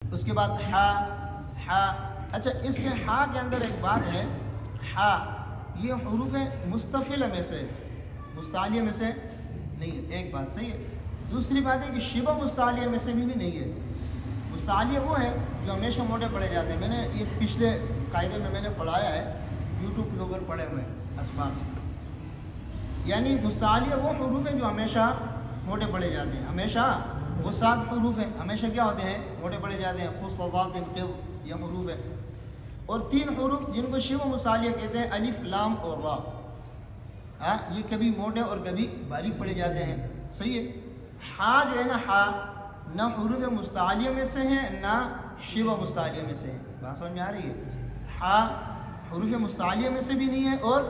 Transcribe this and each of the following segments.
اس کے بعد ہا ہا. اچھا اس کے ہا کے اندر ایک بات ہے، ہا یہ حروف مستفلہ میں سے، مستعلیہ میں سے نہیں ہے، ایک بات صحیح ہے. دوسری بات ہے کہ شبہ مستعلیہ میں سے بھی نہیں ہے. مستعلیہ وہ ہے جو ہمیشہ موٹے پڑھے جاتے ہیں. میں نے یہ پچھلے قاعدے میں نے پڑھایا ہے، یوٹیوب کے اوپر پڑھے ہوئے اسباب. یعنی مستعلیہ وہ حروف ہیں جو ہمیشہ موٹے پڑھے جاتے ہیں. ہمیشہ وہ 7 حروف ہیں، ہمیشہ کیا ہوتے ہیں؟ موٹے پڑھے جاتے ہیں. خص ذات قض یہ حروف ہے. اور 3 حروف جن کو شبہ مستعلیہ کہتے ہیں، الف لام اور را. ہاں یہ کبھی موٹے اور کبھی باریک پڑھے جاتے ہیں. صحیح ہے. ہا جو ہے نا، ہا نہ حروف مستعلیہ میں سے ہیں نہ شبہ مستعلیہ میں سے ہیں. بات سمجھ میں آ رہی ہے؟ ہا حروف مستعلیہ میں سے بھی نہیں ہے اور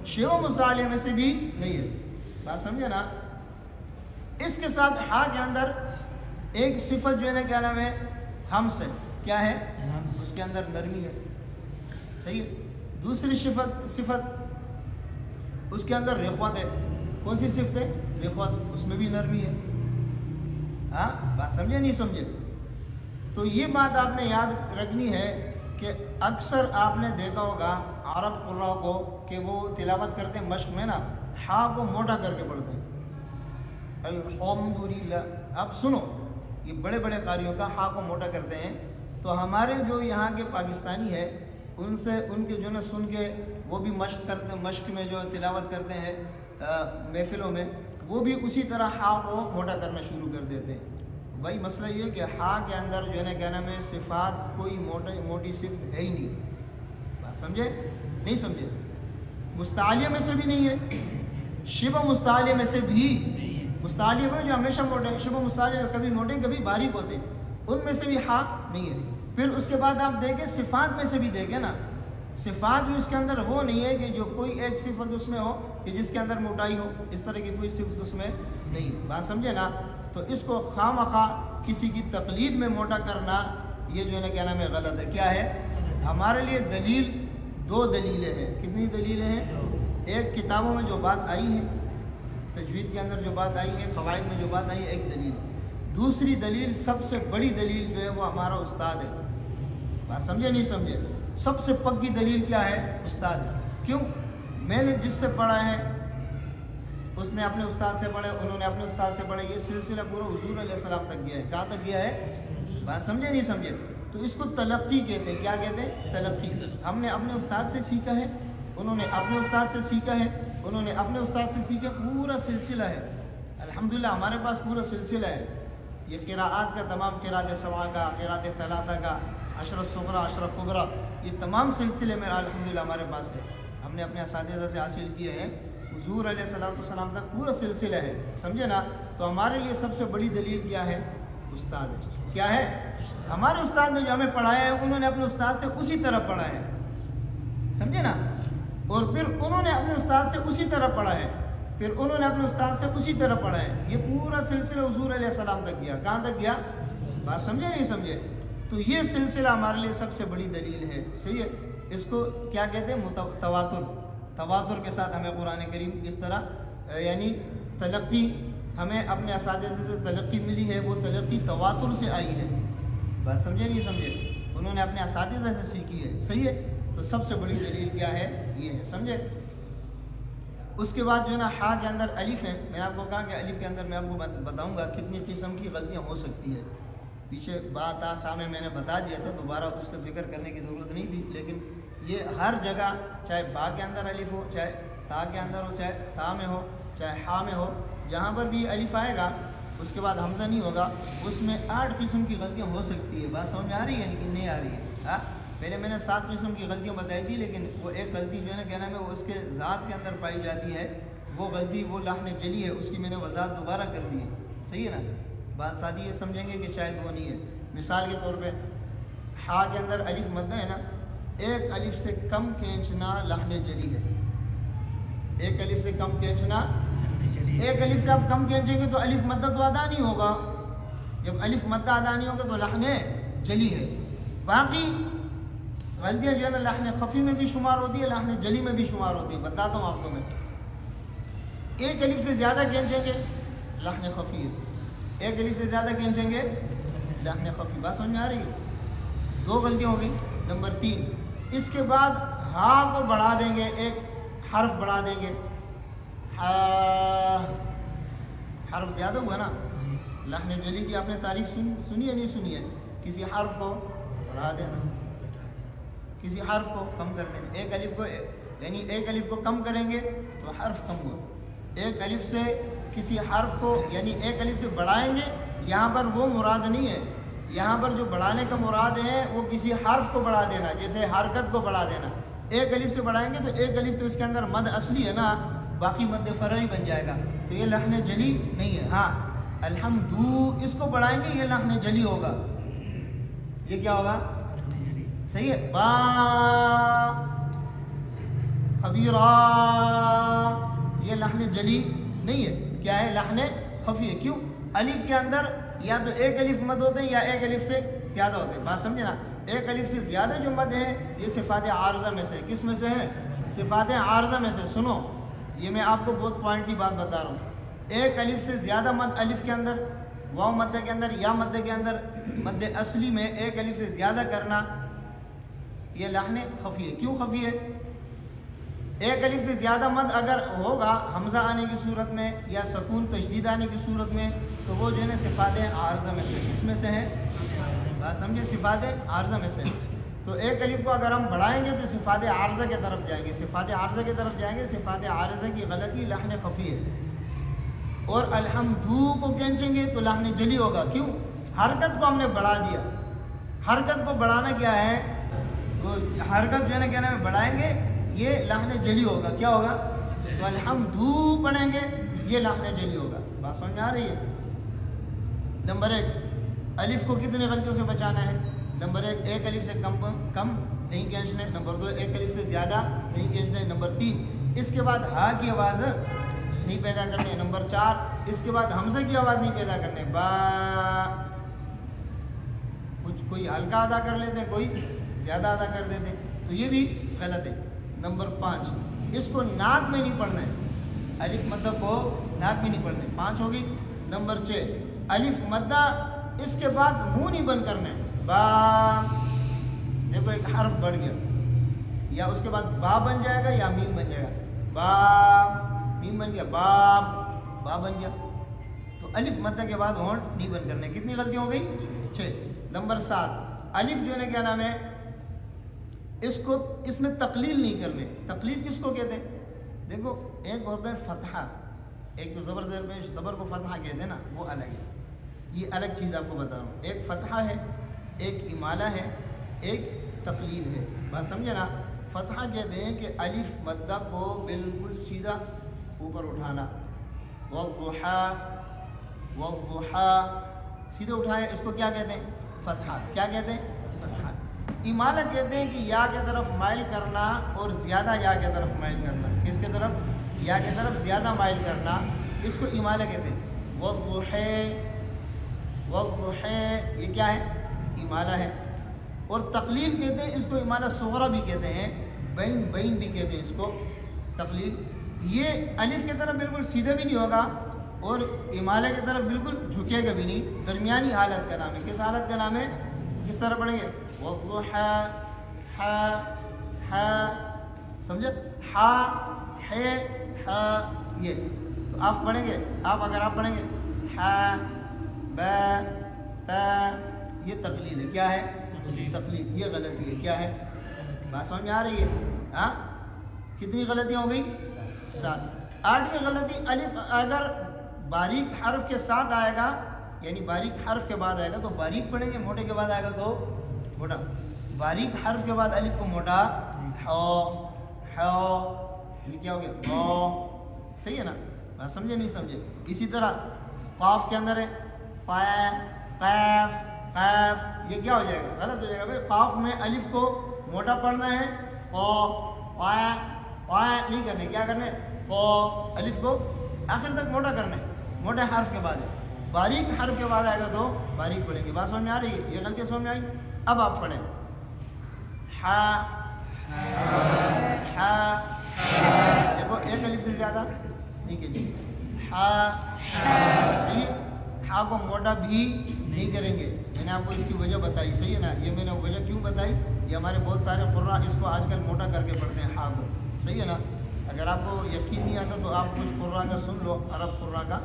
شبہ مستعلیہ میں سے بھی نہیں ہے. بات سمجھے نا؟ اس کے ساتھ ہا کے اندر ایک صفت جو ہے نا، کیا نام ہے؟ ہمس ہے. کیا ہے؟ اس کے اندر نرمی ہے. صحیح ہے. دوسری صفت اس کے اندر رخوت ہے. کون سی صفت ہے؟ رخوت. اس میں بھی نرمی ہے. ہاں بات سمجھے نہیں سمجھے؟ تو یہ بات آپ نے یاد رکھنی ہے کہ اکثر آپ نے دیکھا ہوگا عرب قراء کو کہ وہ تلاوت کرتے ہیں مشق میں نا، ہا کو موٹا کر کے پڑھتے ہیں. الحمدللہ. اب سنو، یہ بڑے بڑے قاریوں کا ہا کو موٹا کرتے ہیں. تو ہمارے جو یہاں کے پاکستانی ہیں ان سے ان کے جو نا سن کے وہ بھی مشق کرتے ہیں، مشق میں جو تلاوت کرتے ہیں محفلوں میں، وہ بھی اسی طرح ہا کو موٹا کرنا شروع کر دیتے ہیں. بھائی مسئلہ یہ ہے کہ ہا کے اندر جو ہے نا، کیا نام ہے، صفات کوئی موٹی صفت ہے ہی نہیں. بات سمجھے نہیں سمجھے؟ مستعلیہ میں سے بھی نہیں ہے، شبہ مستعلیہ میں سے بھی. مستعلیہ میں جو ہمیشہ موٹے ہیں، شبہ مستعلیہ کبھی موٹے کبھی باریک ہوتے ہیں، ان میں سے بھی ہا نہیں ہے. پھر اس کے بعد آپ دیکھیں صفات میں سے بھی دیکھیں نا، صفات بھی اس کے اندر وہ نہیں ہے کہ جو کوئی ایک صفت اس میں ہو کہ جس کے اندر موٹائی ہو، اس طرح کی کوئی صفت اس میں نہیں. بات سمجھے نا؟ تو اس کو خواہ مخواہ کسی کی تقلید میں موٹا کرنا، یہ جو ہے نا کیا نام ہے، غلط ہے. کیا ہے؟ ہمارے لیے دلیل 2 دلیلیں ہیں. کتنی دلیلیں ہیں؟ ایک کتابوں میں جو بات آئی ہے، تجوید کے اندر جو بات آئی ہے، قواعد میں جو بات آئی ہے، ایک دلیل. دوسری دلیل، سب سے بڑی دلیل جو ہے وہ ہمارا استاد ہے. بات سمجھے نہیں سمجھے؟ سب سے پکی دلیل کیا ہے؟ استاد ہے. کیوں؟ میں نے جس سے پڑھا ہے اس نے اپنے استاد سے پڑھے، انہوں نے اپنے استاد سے پڑھے. یہ سلسلہ پورا حضور علیہ السلام تک گیا ہے. کہاں تک گیا ہے؟ بات سمجھے نہیں سمجھے؟ تو اس کو تلقی کہتے ہیں. کیا کہتے ہیں؟ تلقی. ہم نے اپنے استاد سے سیکھا ہے، انہوں نے اپنے استاد سے سیکھا ہے، انہوں نے اپنے استاد سے سیکھا. پورا سلسلہ ہے. الحمدللہ ہمارے پاس پورا سلسلہ ہے. یہ قراءات کا تمام، قراءت سبع کا، قراءت ثلاثہ کا، عشر الصغریٰ، عشر الکبریٰ، یہ تمام سلسلے میرا الحمدللہ ہمارے پاس ہے. ہم نے اپنے اساتذہ سے حاصل کیے ہیں. حضور علیہ السلام تک پورا سلسلہ ہے. سمجھے نا؟ تو ہمارے لیے سب سے بڑی دلیل کیا ہے؟ استاد ہے. کیا ہے؟ ہمارے استاد نے جو ہمیں پڑھایا ہے، انہوں نے اپنے استاد سے اسی طرح پڑھا ہے. سمجھے نا؟ اور پھر انہوں نے اپنے استاد سے اسی طرح پڑھا ہے، پھر انہوں نے اپنے استاد سے اسی طرح پڑھا ہے. یہ پورا سلسلہ حضور علیہ السلام تک گیا. کہاں تک گیا؟ بات سمجھے نہیں سمجھے؟ تو یہ سلسلہ ہمارے لیے سب سے بڑی دلیل ہے. صحیح ہے. اس کو کیا کہتے ہیں؟ تواتر. تواتر کے ساتھ ہمیں قرآن کریم اس طرح، یعنی تلقی ہمیں اپنے اساتذہ سے تلقی ملی ہے، وہ تلقی تواتر سے آئی ہے. بات سمجھے نہیں سمجھے؟ انہوں نے اپنے اساتذہ سے سیکھی ہے. صحیح ہے. تو سب سے بڑی دلیل کیا ہے؟ یہ ہے. سمجھے؟ اس کے بعد جو ہے نا، ہا کے اندر الف ہے. میں نے آپ کو کہا کہ الف کے اندر میں آپ کو بتاؤں گا کتنی قسم کی غلطیاں ہو سکتی ہے. پیچھے بات آ میں نے بتا دیا تھا، دوبارہ اس کا ذکر کرنے کی ضرورت نہیں تھی. لیکن یہ ہر جگہ، چاہے با کے اندر الف ہو، چاہے تا کے اندر ہو، چاہے ثا میں ہو، چاہے ہا میں ہو، جہاں پر بھی الف آئے گا اس کے بعد حمزہ نہیں ہوگا، اس میں 8 قسم کی غلطیاں ہو سکتی ہے. بات سمجھ میں آ رہی ہے کہ نہیں آ رہی ہے؟ ہاں پہلے میں نے 7 قسم کی غلطیاں بتائی تھی، لیکن وہ ایک غلطی جو ہے نا، کیا نام ہے، وہ اس کے ذات کے اندر پائی جاتی ہے. وہ غلطی، وہ لحن جلی ہے، اس کی میں نے وضاحت دوبارہ کر دی ہے. صحیح ہے نا؟ بات ساتھی یہ سمجھیں گے کہ شاید وہ نہیں ہے. مثال کے طور پہ ہا کے اندر الف مدہ ہے نا، ایک الف سے کم کھینچنا لحن جلی ہے. ایک الف سے کم کھینچنا، ایک الف سے آپ کم کھینچیں گے تو الف مدہ تو ادا نہیں ہوگا. جب الف مدہ ادا نہیں ہوگا تو لحن جلی ہے. باقی غلطیاں جو ہے نا، لحن خفی میں بھی شمار ہوتی ہے، لحن جلی میں بھی شمار ہوتی ہے. بتاتا ہوں آپ کو میں. ایک الف سے زیادہ کھینچیں گے لحن خفی ہے، ایک الف سے زیادہ کھینچیں گے لحن خفی. بات سمجھ میں آ رہی ہے؟ 2 غلطیاں ہو گئی. نمبر 3، اس کے بعد ہا کو بڑھا دیں گے، ایک حرف بڑھا دیں گے. حرف زیادہ ہوا نا. لحن جلی کی آپ نے تعریف سنی ہے نہیں سنی ہے؟ کسی حرف کو بڑھا دینا، کسی حرف کو کم کر دینا. ایک الف کو یعنی ایک الف کو کم کریں گے تو حرف کم ہوا. ایک الف سے کسی حرف کو یعنی ایک الف سے بڑھائیں گے، یہاں پر وہ مراد نہیں ہے. یہاں پر جو بڑھانے کا مراد ہے وہ کسی حرف کو بڑھا دینا، جیسے حرکت کو بڑھا دینا. ایک الف سے بڑھائیں گے تو ایک الف تو اس کے اندر مد اصلی ہے نا، باقی مد فرعی بن جائے گا، تو یہ لحن جلی نہیں ہے. ہاں الحمدو اس کو بڑھائیں گے، یہ لحن جلی ہوگا. یہ کیا ہوگا؟ صحیح ہے. با خبیرہ یہ لحن جلی نہیں ہے، کیا ہے؟ لحن خفی ہے. کیوں؟ الف کے اندر یا تو ایک الف مد ہوتے ہیں یا ایک الف سے زیادہ ہوتے ہیں. بات سمجھے نا؟ ایک الف سے زیادہ جو مد ہیں یہ صفات عارضہ میں سے. کس میں سے ہے؟ صفات عارضہ میں سے. سنو، یہ میں آپ کو بہت پوائنٹ کی بات بتا رہا ہوں. ایک الف سے زیادہ مد الف کے اندر، واو مدہ کے اندر یا مدہ کے اندر، مد اصلی میں ایک الف سے زیادہ کرنا یہ لحن خفی ہے. کیوں خفی ہے؟ ایک الف سے زیادہ مد اگر ہوگا حمزہ آنے کی صورت میں یا سکون تشدید آنے کی صورت میں تو وہ جو ہے نا صفات عارضہ میں سے. اس میں سے ہے. بات سمجھے؟ صفات عارضہ میں سے. تو ایک الف کو اگر ہم بڑھائیں گے تو صفات عارضہ کی طرف جائیں گے، صفات عارضہ کی طرف جائیں گے. صفات عارضہ کی غلطی لحن خفی ہے. اور الحمدو کو کھینچیں گے تو لحن جلی ہوگا. کیوں؟ حرکت کو ہم نے بڑھا دیا. حرکت کو بڑھانا کیا ہے؟ وہ حرکت جو ہے نا کیا نام ہے بڑھائیں گے، یہ لحن جلی ہوگا. کیا ہوگا؟ تو الحمدو پڑھیں گے، یہ لحن جلی ہوگا. بات سمجھ میں آ رہی ہے؟ نمبر 1، الف کو کتنے غلطیوں سے بچانا ہے؟ نمبر 1، ایک الف سے کم نہیں کھینچنا ہے. نمبر 2، ایک الف سے زیادہ نہیں کھینچنا ہے. نمبر 3، اس کے بعد ہا کی آواز نہیں پیدا کرنی ہے. نمبر 4، اس کے بعد حمزہ کی آواز نہیں پیدا کرنے. با کچھ کوئی ہلکا ادا کر لیتے ہیں، کوئی زیادہ ادا کر دیتے ہیں، تو یہ بھی غلط ہے. نمبر 5، اس کو ناک میں نہیں پڑھنا ہے. الف مدہ کو ناک میں نہیں پڑھنا ہے. 5 ہوگی. نمبر 6، الف مدہ اس کے بعد منہ نہیں بند کرنا ہے. با دیکھو ایک حرف بڑھ گیا، یا اس کے بعد با بن جائے گا یا میم بن جائے گا. با میم بن گیا، با بن گیا. تو الف مدہ کے بعد ہونٹ نہیں بند کرنے. کتنی غلطی ہو گئی؟ 6. نمبر 7، الف جو ہے نا کیا نام ہے اس میں تقلیل نہیں کرنے. تقلیل کس کو کہتے ہیں؟ دیکھو ایک ہوتا ہے فتحہ، ایک تو زبر کو فتحہ کہتے ہیں نا، وہ الگ ہے. یہ الگ چیز آپ کو بتا رہا ہوں. ایک فتحہ ہے، ایک امالہ ہے، ایک تقلیل ہے. بات سمجھے نا؟ فتحہ کہتے ہیں کہ الف مدہ کو بالکل سیدھا اوپر اٹھانا. والضحیٰ سیدھے اٹھائے، اس کو کیا کہتے ہیں؟ فتحہ. کیا کہتے ہیں؟ فتحہ. امالہ کہتے ہیں کہ یا کے طرف مائل کرنا اور زیادہ یا کے طرف مائل کرنا. کس کے طرف؟ یا کے طرف زیادہ مائل کرنا، اس کو امالہ کہتے ہیں. والضحیٰ یہ کیا ہے؟ امالہ ہے. اور تقلیل کہتے ہیں اس کو، امالہ صغرا بھی کہتے ہیں، بین بھی کہتے ہیں اس کو تقلیل. یہ الف کی طرف بالکل سیدھا بھی نہیں ہوگا اور امالہ کی طرف بالکل جھکے گا بھی نہیں، درمیانی حالت کا نام ہے. کس حالت کا نام ہے؟ کس طرح پڑھیں گے؟ والضحیٰ ہا سمجھے؟ ہا ہے ہا. یہ تو آپ پڑھیں گے، اگر آپ پڑھیں گے ہا با تا، یہ تقلیل ہے. کیا ہے؟ تقلیل. یہ غلطی ہے. کیا ہے؟ بات سمجھ میں آ رہی ہے؟ ہاں کتنی غلطیاں ہو گئی؟ 7. 8ویں غلطی، الف اگر باریک حرف کے ساتھ آئے گا، یعنی باریک حرف کے بعد آئے گا تو باریک پڑھیں گے، موٹے کے بعد آئے گا تو موٹا. باریک حرف کے بعد الف کو موٹا، یہ کیا ہو گیا؟ صحیح ہے نا؟ بات سمجھے نہیں سمجھے؟ اسی طرح قاف کے اندر ہے قاف، یہ کیا ہو جائے گا؟ غلط ہو جائے گا. بھائی قاف میں الف کو موٹا پڑھنا ہے، نہیں کرنے. کیا کرنے؟ الف کو آخر تک موٹا کرنا ہے، موٹے حرف کے بعد ہے. باریک حرف کے بعد آئے گا تو باریک پڑھیں گے. بات سمجھ میں آ رہی ہے؟ یہ غلطی سمجھ میں آئی؟ اب آپ پڑھیں دیکھو ایک الف سے زیادہ نہیں کھینچیں گے. صحیح ہے. ہا کو موٹا بھی نہیں کریں گے. میں نے آپ کو اس کی وجہ بتائی، صحیح ہے نا. یہ میں نے وجہ کیوں بتائی، یہ ہمارے بہت سارے قراء اس کو آج کل موٹا کر کے پڑھتے ہیں ہا کو، صحیح ہے نا. اگر آپ کو یقین نہیں آتا تو آپ کچھ قراء کا سن لو، عرب قراء کا.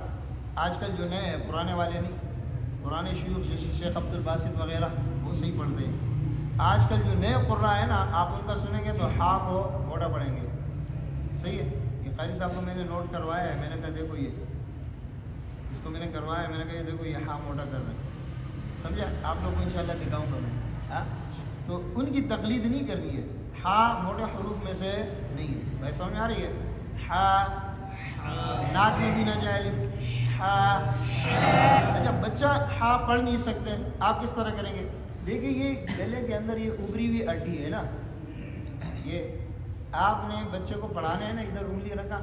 آج کل جو نئے ہیں پرانے والے نہیں، پرانے شیوخ جیسے شیخ عبد الباسط وغیرہ وہ صحیح پڑھتے ہیں. آج کل جو نئے قراء ہیں نا، آپ ان کا سنیں گے تو ہا کو موٹا پڑھیں گے، صحیح ہے. یہ قاری صاحب کو میں نے نوٹ کروایا ہے، میں نے کہا دیکھو یہ اس کو میں نے کروایا ہے، میں نے کہا یہ دیکھو یہ ہا موٹا کر رہے ہیں، سمجھا. آپ لوگ کو انشاءاللہ دکھاؤں گا میں. ہاں تو ان کی تقلید نہیں کرنی ہے. ہا موٹے حروف میں سے نہیں ہے. بھائی سمجھ میں آ رہی ہے؟ ہا ناک میں بھی نہ جائے الف. ہا اچھا بچہ ہا پڑھ نہیں سکتے، آپ کس طرح کریں گے؟ دیکھیں یہ گلے کے اندر یہ ابری ہوئی ہڈی ہے نا، یہ آپ نے بچے کو پڑھانا ہے نا، ادھر انگلی رکھا،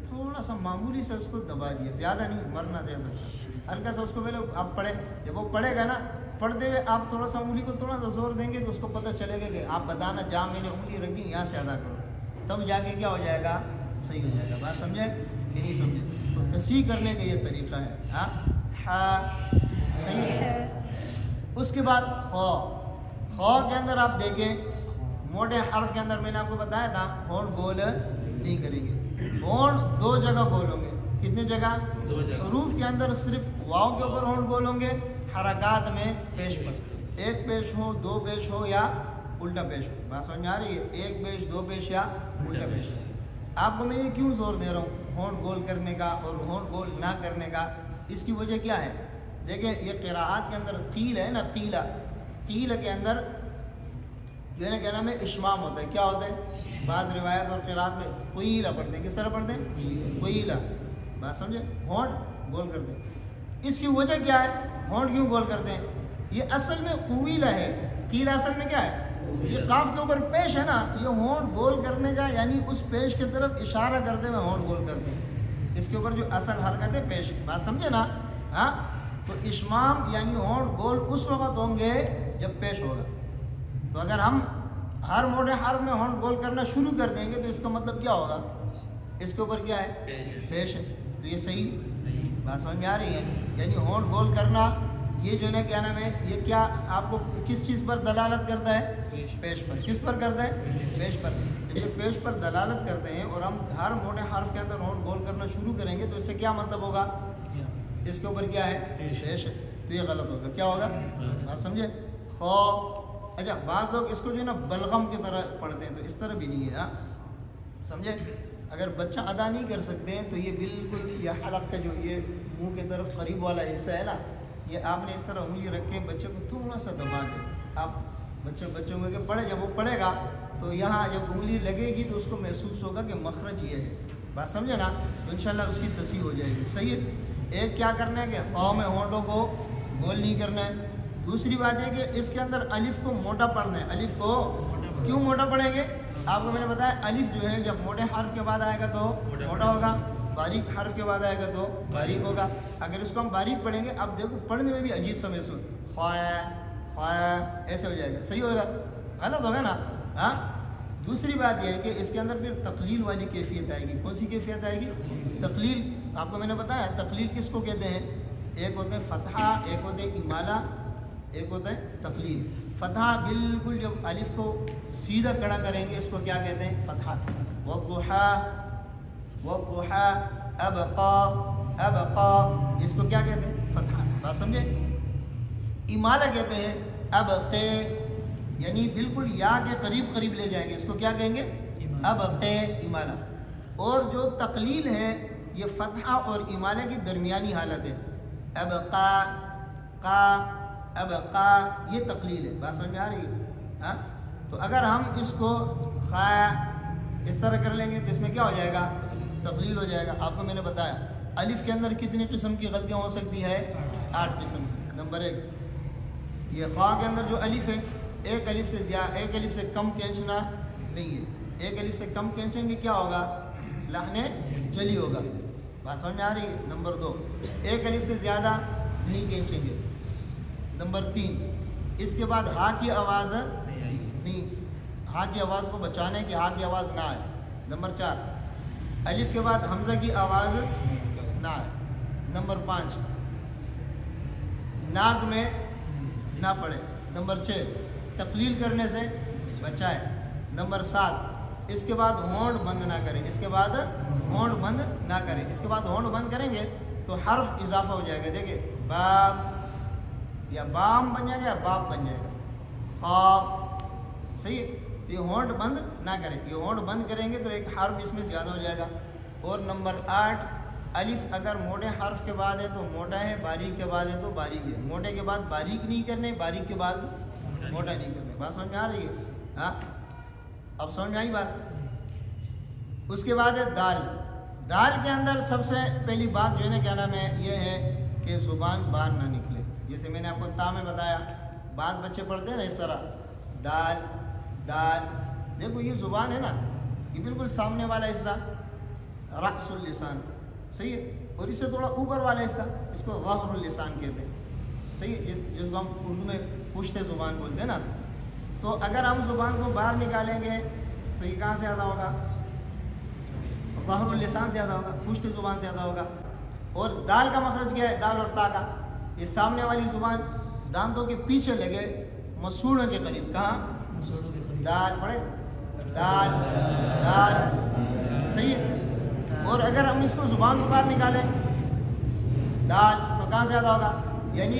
تھوڑا سا معمولی سے اس کو دبا دیا، زیادہ نہیں، مرنا چاہے بچہ، ہلکا سا اس کو پہلے آپ پڑھیں. جب وہ پڑھے گا نا، پڑھتے ہوئے آپ تھوڑا سا انگلی کو تھوڑا سا زور دیں گے تو اس کو پتہ چلے گا کہ آپ بتانا جہاں میں نے انگلی رکھی یہاں سے ادا کرو، تب جا کے کیا ہو جائے گا، صحیح ہو جائے گا. بات سمجھے کہ نہیں سمجھے؟ تو تصحیح کرنے کا یہ طریقہ ہے. ہاں ہا صحیح ہے. اس کے بعد خو. خو کے اندر آپ دیکھیں موٹے حرف کے اندر میں نے آپ کو بتایا تھا ہونٹ گول نہیں کریں گے. ہونٹ دو جگہ گول ہوں گے. کتنے جگہ؟ حروف کے اندر صرف واو کے اوپر ہونٹ گول ہوں گے، حرکات میں پیش پر، ایک پیش ہو، دو پیش ہو یا الٹا پیش ہو. بات سمجھ میں آ رہی ہے؟ ایک پیش، دو پیش یا الٹا پیش. آپ کو میں یہ کیوں زور دے رہا ہوں ہونٹ گول کرنے کا اور ہونٹ گول نہ کرنے کا؟ اس کی وجہ کیا ہے؟ دیکھیں یہ قراءات کے اندر قیل ہے نا، قیلہ، قیل کے اندر جو ہے نا کیا نام ہے، اشمام ہوتا ہے. کیا ہوتا ہے؟ بعض روایت اور قراءات میں قیلہ پڑھتے ہیں. کس طرح پڑھتے ہیں؟ قیلہ. بات سمجھے؟ ہونٹ گول کرتے ہیں. اس کی وجہ کیا ہے؟ ہونٹ کیوں گول کرتے ہیں؟ یہ اصل میں قویلہ ہے. قیلہ اصل میں کیا ہے؟ یہ قاف کے اوپر پیش ہے نا، یہ ہونٹ گول کرنے کا، یعنی اس پیش کی طرف اشارہ کرتے ہوئے ہونٹ گول کرتے ہیں. اس کے اوپر جو اصل حرکت ہے پیش. بات سمجھے نا؟ ہاں تو اشمام یعنی ہونٹ گول اس وقت ہوں گے جب پیش ہوگا. تو اگر ہم ہر موٹے حرف میں ہونٹ گول کرنا شروع کر دیں گے تو اس کا مطلب کیا ہوگا؟ اس کے اوپر کیا ہے؟ پیش ہے. تو یہ صحیح بات سمجھ میں آ رہی ہے؟ یعنی ہونٹ گول کرنا یہ جو ہے نا کیا نام ہے، یہ کیا آپ کو کس چیز پر دلالت کرتا ہے؟ پیش پر. کس پر کرتا ہے؟ پیش پر. یہ پیش پر دلالت کرتے ہیں اور ہم ہر موٹے حرف کے اندر ہونٹ گول کرنا شروع کریں گے تو اس سے کیا مطلب ہوگا؟ اس کے اوپر کیا ہے؟ پیش ہے. تو یہ غلط ہوگا. کیا ہوگا؟ بات سمجھے؟ خو. اچھا بعض لوگ اس کو جو ہے نا بلغم کی طرح پڑھتے ہیں، تو اس طرح بھی نہیں ہے. سمجھے؟ اگر بچہ ادا نہیں کر سکتے ہیں تو یہ بالکل یہ حلق کا جو یہ منہ کے طرف قریب والا حصہ ہے نا، یہ آپ نے اس طرح انگلی رکھ کے بچے کو تھوڑا سا دبا کے آپ بچوں کو کہ پڑھے، جب وہ پڑھے گا تو یہاں جب انگلی لگے گی تو اس کو محسوس ہوگا کہ مخرج یہ ہے. بات سمجھے نا؟ تو انشاءاللہ اس کی تصحیح ہو جائے گی. صحیح ہے. ایک کیا کرنا ہے کہ خواہ میں ہونٹوں کو گول نہیں کرنا ہے. دوسری بات یہ کہ اس کے اندر الف کو موٹا پڑھنا ہے. الف کو کیوں موٹا پڑھیں گے؟ آپ کو میں نے بتایا الف جو ہے جب موٹے حرف کے بعد آئے گا تو موٹا ہوگا، باریک حرف کے بعد آئے گا تو باریک ہوگا. اگر اس کو ہم باریک پڑھیں گے، اب دیکھو پڑھنے میں بھی عجیب سا محسوس، خواہ ایسے ہو جائے گا. صحیح ہوگا؟ غلط ہوگا نا؟ ہاں. دوسری بات یہ ہے کہ اس کے اندر پھر تقلیل والی کیفیت آئے گی. کون سی کیفیت آئے گی؟ تقلیل. آپ کو میں نے بتایا تقلیل کس کو کہتے ہیں؟ ایک ہوتے ہیں فتحہ، ایک ہوتے ہیں امالہ، ایک ہوتا ہے تقلیل. فتحہ بالکل جب الف کو سیدھا کڑا کریں گے اس کو کیا کہتے ہیں؟ فتحہ. والضحى والضحى ابقى ابقى، اس کو کیا کہتے ہیں؟ فتحہ. بات سمجھے؟ امالہ کہتے ہیں ابقے، یعنی بالکل یا کے قریب قریب لے جائیں گے، اس کو کیا کہیں گے؟ ابقے، امالہ. اور جو تقلیل ہے یہ فتحہ اور امالہ کی درمیانی حالت ہے. ابقا قا ابقا یہ تقلیل ہے. بات سمجھ میں آ رہی ہے؟ ہاں. تو اگر ہم اس کو خا اس طرح کر لیں گے تو اس میں کیا ہو جائے گا؟ تقلیل ہو جائے گا. آپ کو میں نے بتایا الف کے اندر کتنی قسم کی غلطیاں ہو سکتی ہے؟ 8 قسم. نمبر 1 یہ خواہ کے اندر جو الف ہے، ایک الف سے زیادہ، ایک الف سے کم کھینچنا نہیں ہے. ایک الف سے کم کھینچیں گے کیا ہوگا؟ لحن جلی ہوگا. بات سمجھ میں آ رہی ہے؟ نمبر 2 ایک الف سے زیادہ نہیں کھینچیں گے. نمبر 3 اس کے بعد ہا کی آواز نہیں، ہا کی آواز کو بچانے کی ہا کی آواز نہ آئے. نمبر 4 الف کے بعد حمزہ کی آواز نہ آئے. نمبر 5 ناک میں نہ پڑھے. نمبر 6 تقلیل کرنے سے بچائے. نمبر 7 اس کے بعد ہونٹ بند نہ کریں. اس کے بعد ہونٹ بند نہ کریں. اس کے بعد ہونٹ بند کریں گے تو حرف اضافہ ہو جائے گا. دیکھیں باب یا بام بن جائے گا یا باپ بن جائے گا. خواب صحیح ہے. تو یہ ہونٹ بند نہ کریں. یہ ہونٹ بند کریں گے تو ایک حرف اس میں زیادہ ہو جائے گا. اور نمبر 8 الف اگر موٹے حرف کے بعد ہے تو موٹا ہے, باریک کے بعد ہے تو باریک ہے. موٹے کے بعد باریک نہیں کرنے, باریک کے بعد موٹا نہیں کرنے. بات سمجھ میں آ رہی ہے؟ ہاں اب سمجھ میں آئی بات. اس کے بعد ہے دال. دال کے اندر سب سے پہلی بات جو ہے نا کیا نام ہے یہ ہے کہ زبان باہر نہ نکلے. جیسے میں نے آپ کو تا میں بتایا, بعض بچے پڑھتے ہیں نا اس طرح دال دال. دیکھو یہ زبان ہے نا یہ بالکل سامنے والا حصہ رأس اللسان صحیح ہے, اور اس سے تھوڑا اوپر والا حصہ اس کو ظہر اللسان کہتے ہیں صحیح ہے, جس کو ہم اردو میں پشت زبان بولتے ہیں نا. تو اگر ہم زبان کو باہر نکالیں گے تو یہ کہاں سے زیادہ ہوگا؟ ظہر اللسان سے زیادہ ہوگا, پشت زبان سے زیادہ ہوگا. اور دال کا مخرج کیا ہے؟ دال اور تا کا. یہ سامنے والی زبان دانتوں کے پیچھے لگے مسوڑوں کے قریب. کہاں؟ دال پڑھے دال دال صحیح ہے. اور اگر ہم اس کو زبان کو باہر نکالیں دال تو کہاں سے زیادہ ہوگا؟ یعنی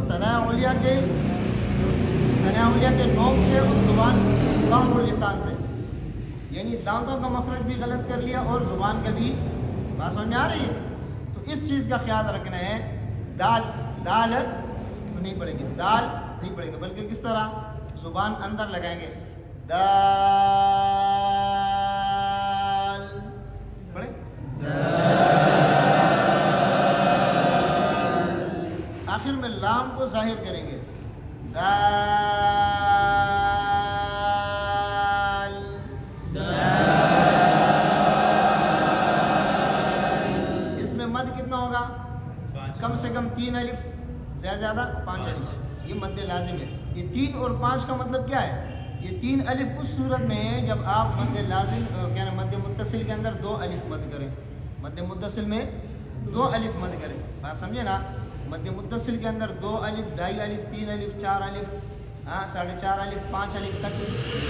ثنایا علیہ کے نوک سے اور زبان ظہر اللسان سے, یعنی دانتوں کا مخرج بھی غلط کر لیا اور زبان کا بھی. بات سمجھ میں آ رہی ہے؟ تو اس چیز کا خیال رکھنا ہے. دال دال تو نہیں پڑھیں گے, دال نہیں پڑھیں گے, بلکہ کس طرح زبان اندر لگائیں گے. دال پڑھیں, آخر میں لام کو ظاہر کریں گے. دال اس میں مد کتنا ہوگا؟ کم سے کم 3 الف, زیادہ زیادہ 5 الف. یہ مد لازم ہے. یہ 3 اور 5 کا مطلب کیا ہے؟ یہ 3 الف اس صورت میں ہے جب آپ مد لازم کیا نا مد متصل کے اندر 2 الف مد کریں. مد متصل میں 2 الف مد کریں. بات سمجھے نا؟ مد متصل کے اندر 2 الف, 2.5 الف, 3 الف, 4 الف, 4.5 الف, 5 الف تک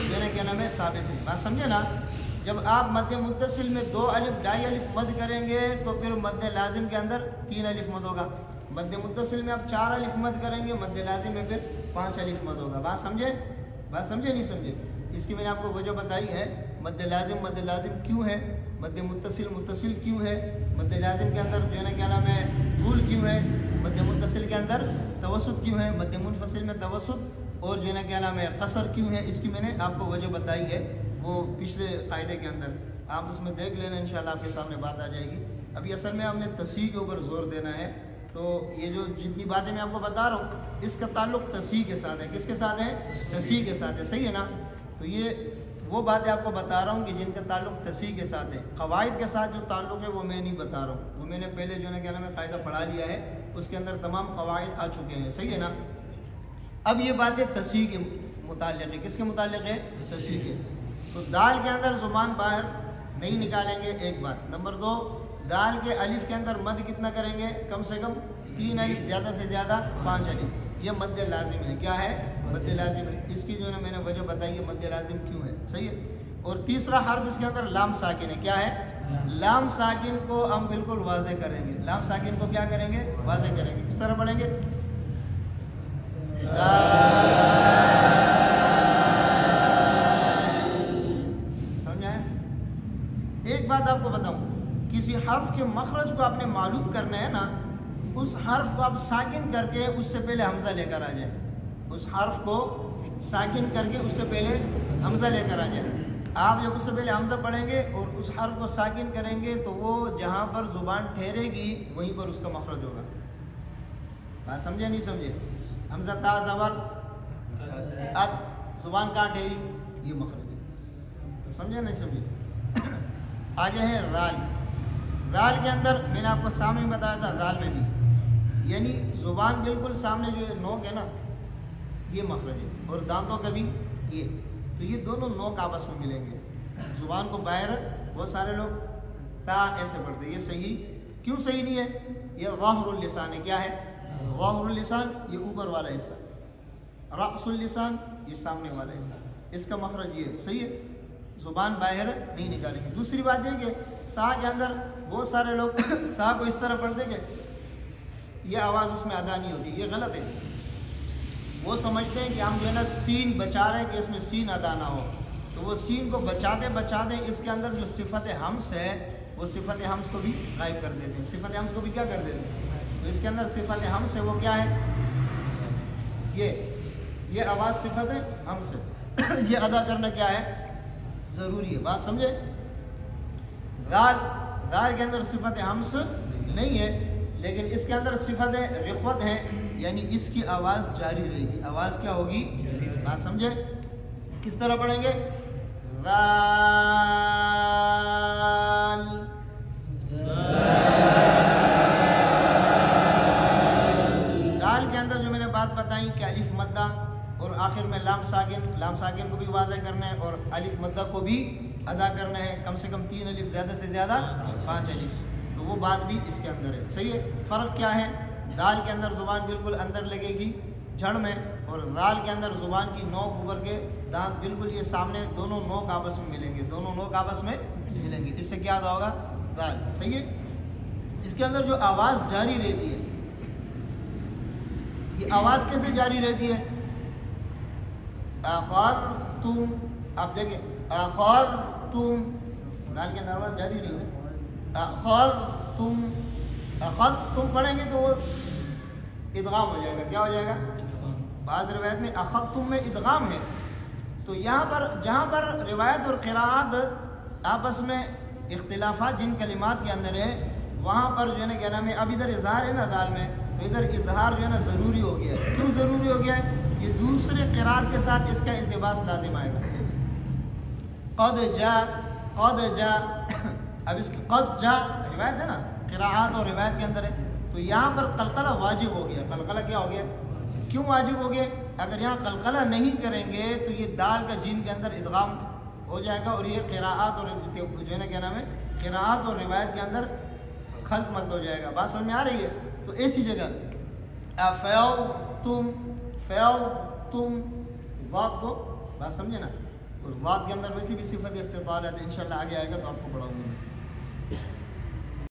جو ہے کیا نام ہے ثابت ہے. بات سمجھے نا؟ جب آپ مد متصل میں 2 الف 2.5 الف مد کریں گے تو پھر مد لازم کے اندر 3 الف مد ہوگا. مد متصل میں آپ 4 الف مد کریں گے, مد لازم میں پھر 5 الف مد ہوگا. بات سمجھے نہیں سمجھے؟ اس کی میں نے آپ کو وجہ بتائی ہے. مد لازم کیوں ہے, مد متصل کیوں ہے, مد لازم کے اندر جو ہے نا کیا نام ہے طول کیوں ہے, مد متصل کے اندر توسط کیوں ہے, مد منفصل میں توسط اور جو ہے نا کیا نام ہے قصر کیوں ہے. اس کی میں نے آپ کو وجہ بتائی ہے وہ پچھلے قاعدے کے اندر. آپ اس میں دیکھ لینا, انشاءاللہ آپ کے سامنے بات آ جائے گی. ابھی اصل میں ہم نے تصحیح کے اوپر زور دینا ہے. تو یہ جو جتنی باتیں میں آپ کو بتا رہا ہوں اس کا تعلق تصحیح کے ساتھ ہے. کس کے ساتھ ہے؟ تصحیح کے ساتھ ہے. صحیح ہے نا؟ تو یہ وہ باتیں آپ کو بتا رہا ہوں کہ جن کا تعلق تصحیح کے ساتھ ہے. قواعد کے ساتھ جو تعلق ہے وہ میں نہیں بتا رہا ہوں, وہ میں نے پہلے جو ہے کیا نام ہے قاعدہ پڑھا لیا ہے, اس کے اندر تمام قواعد آ چکے ہیں. صحیح ہے نا؟ اب یہ باتیں تصحیح کے متعلق ہے. کس کے متعلق ہے؟ تصحیح کے. تو دال کے اندر زبان باہر نہیں نکالیں گے, ایک بات. نمبر 2, دال کے الف کے اندر مد کتنا کریں گے؟ کم سے کم 3 الف, زیادہ سے زیادہ 5 الف. یہ مد لازم ہے. کیا ہے؟ مد لازم ہے. اس کی جو ہے نا میں نے وجہ بتائی ہے مد لازم کیوں ہے. صحیح ہے. اور تیسرا حرف اس کے اندر لام ساکن ہے. کیا ہے؟ لام ساکن کو ہم بالکل واضح کریں گے. لام ساکن کو کیا کریں گے؟ واضح کریں گے. کس طرح پڑھیں گے؟ سمجھ آئے؟ ایک بات آپ کو بتاؤں, کسی حرف کے مخرج کو آپ نے معلوم کرنا ہے نا, اس حرف کو آپ ساکن کر کے اس سے پہلے حمزہ لے کر آ جائیں. اس حرف کو ساکن کر کے اس سے پہلے حمزہ لے کر آ جائیں. آپ جب اس سے پہلے حمزہ پڑھیں گے اور اس حرف کو ساکن کریں گے تو وہ جہاں پر زبان ٹھہرے گی وہیں پر اس کا مخرج ہوگا. بات سمجھے نہیں سمجھے؟ حمزہ تا زبر ات, زبان کہاں ٹھہری؟ یہ مخرج ہے. سمجھے نہیں سمجھے؟ آگے ہے ذال. ذال کے اندر میں نے آپ کو سامنے بتایا تھا, ذال میں بھی یعنی زبان بالکل سامنے جو نوک ہے نا یہ مخرج ہے, اور دانتوں کا بھی یہ. تو یہ دونوں نوک آپس میں ملیں گے. زبان کو باہر بہت سارے لوگ تا ایسے پڑھتے, یہ صحیح کیوں صحیح نہیں ہے؟ یہ ظاہر اللسان ہے. کیا ہے؟ ظاہر اللسان یہ اوپر والا حصہ، رأس اللسان یہ سامنے والا حصہ، اس کا مخرج یہ ہے، صحیح ہے، زبان باہر نہیں نکالیں گے۔ دوسری بات یہ کہ تا کے اندر بہت سارے لوگ تا کو اس طرح پڑھتے کہ یہ آواز اس میں ادا نہیں ہوتی، یہ غلط ہے۔ وہ سمجھتے ہیں کہ ہم جو ہے نا سین بچا رہے ہیں کہ اس میں سین ادا نہ ہو، تو وہ سین کو بچاتے بچاتے اس کے اندر جو صفت ہمس ہے وہ صفت ہمس کو بھی غائب کر دیتے ہیں، صفت ہمس کو بھی کیا کر دیتے ہیں، تو اس کے اندر صفت ہمس ہے وہ کیا ہے، یہ آواز صفت ہمس ہے، یہ ادا کرنا کیا ہے، ضروری ہے، بات سمجھے۔ غال کے اندر صفت ہمس نہیں ہے، لیکن اس کے اندر صفت رخوت ہے، یعنی اس کی آواز جاری رہے گی، آواز کیا ہوگی، بات سمجھے۔ کس طرح پڑھیں گے، دال کے اندر جو میں نے بات بتائی کہ الف مدہ اور آخر میں لام ساکن کو بھی واضح کرنا ہے اور الف مدہ کو بھی ادا کرنا ہے، کم سے کم 3 الف، زیادہ سے زیادہ 5 الف، تو وہ بات بھی اس کے اندر ہے، صحیح ہے۔ فرق کیا ہے، دال کے اندر زبان بالکل اندر لگے گی جڑ میں، اور دال کے اندر زبان کی نوک اوپر کے دانت بالکل یہ سامنے، دونوں نوک آپس میں ملیں گے، دونوں نوک آپس میں ملیں گے، اس سے کیا ادا ہوگا، دال، صحیح ہے۔ اس کے اندر جو آواز جاری رہتی ہے، یہ آواز کیسے جاری رہتی ہے، اخذتم، آپ دیکھیں اخذتم، دال کے اندر آواز جاری رہی ہے، اخذتم پڑھیں گے تو وہ ادغام ہو جائے گا، کیا ہو جائے گا، بعض روایت میں اخذتم میں ادغام ہے، تو یہاں پر جہاں پر روایت اور قراءت آپس میں اختلافات جن کلمات کے اندر ہے، وہاں پر جو ہے نا کیا نام ہے، اب ادھر اظہار ہے نا دال میں، تو ادھر اظہار جو ہے نا ضروری ہو گیا ہے، کیوں ضروری ہو گیا ہے، یہ دوسرے قراءت کے ساتھ اس کا التباس لازم آئے گا، قد جا، اب اس کی قد جا روایت ہے نا، قراءات اور روایت کے اندر ہے، تو یہاں پر قلقلہ واجب ہو گیا، قلقلہ کیا ہو گیا، کیوں واجب ہو گیا، اگر یہاں قلقلہ نہیں کریں گے تو یہ دال کا جیم کے اندر ادغام ہو جائے گا، اور یہ قراءات اور جو ہے نا کیا نام ہے، قراءات اور روایت کے اندر خلط ملط ہو جائے گا، بات سمجھ میں آ رہی ہے۔ تو ایسی جگہ فیضتم ذات کو، بات سمجھے نا، اور ذات کے اندر ویسی بھی صفت استطالت ہے، انشاءاللہ آگے آئے گا تو آپ کو پڑھاؤں گا۔